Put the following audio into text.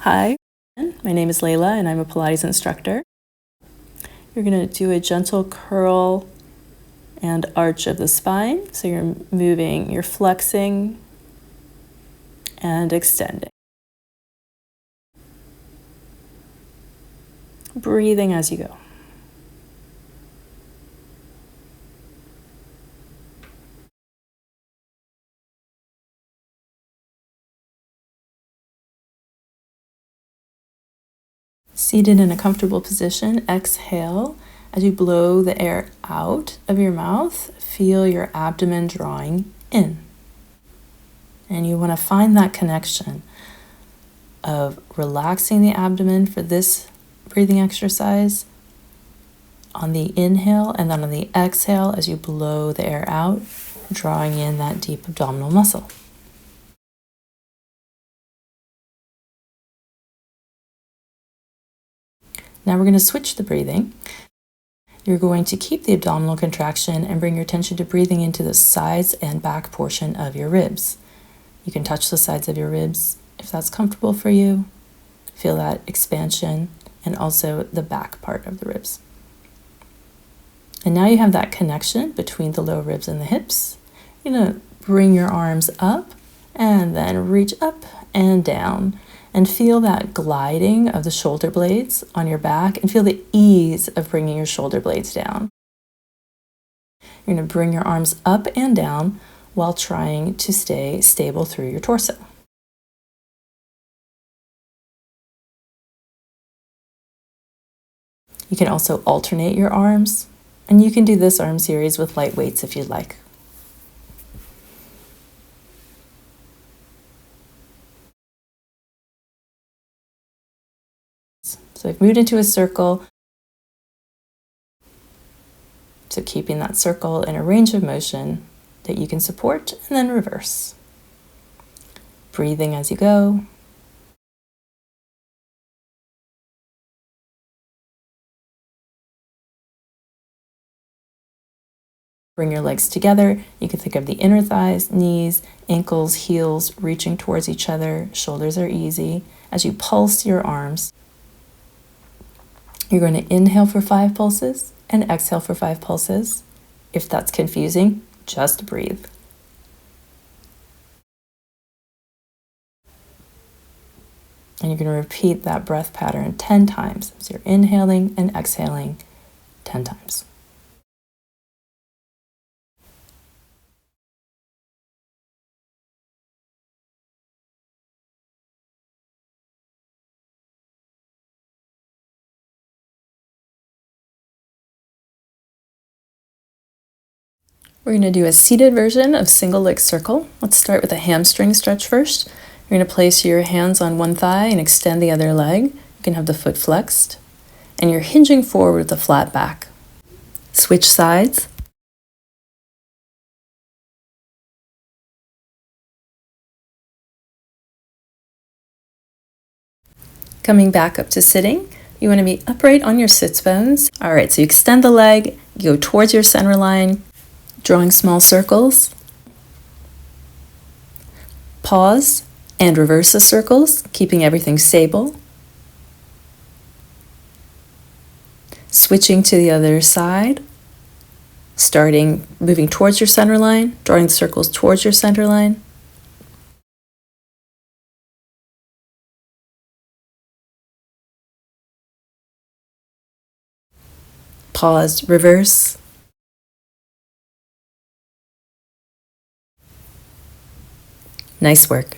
Hi, my name is Layla and I'm a Pilates instructor. You're going to do a gentle curl and arch of the spine. So you're flexing and extending. Breathing as you go. Seated in a comfortable position, exhale. As you blow the air out of your mouth, feel your abdomen drawing in. And you want to find that connection of relaxing the abdomen for this breathing exercise on the inhale, and then on the exhale, as you blow the air out, drawing in that deep abdominal muscle. Now we're going to switch the breathing. You're going to keep the abdominal contraction and bring your attention to breathing into the sides and back portion of your ribs. You can touch the sides of your ribs if that's comfortable for you. Feel that expansion, and also the back part of the ribs. And now you have that connection between the lower ribs and the hips. You're going to bring your arms up and then reach up and down. And feel that gliding of the shoulder blades on your back, and feel the ease of bringing your shoulder blades down. You're going to bring your arms up and down while trying to stay stable through your torso. You can also alternate your arms, and you can do this arm series with light weights if you'd like. So I've moved into a circle. So keeping that circle in a range of motion that you can support, and then reverse. Breathing as you go. Bring your legs together. You can think of the inner thighs, knees, ankles, heels reaching towards each other. Shoulders are easy. As you pulse your arms, you're going to inhale for 5 pulses and exhale for 5 pulses. If that's confusing, just breathe. And you're going to repeat that breath pattern 10 times. So you're inhaling and exhaling 10 times. We're going to do a seated version of single leg circle. Let's start with a hamstring stretch first. You're going to place your hands on one thigh and extend the other leg. You can have the foot flexed. And you're hinging forward with a flat back. Switch sides. Coming back up to sitting. You want to be upright on your sits bones. All right, so you extend the leg, you go towards your center line, drawing small circles. Pause and reverse the circles, keeping everything stable. Switching to the other side, moving towards your center line, drawing the circles towards your center line. Pause, reverse. Nice work.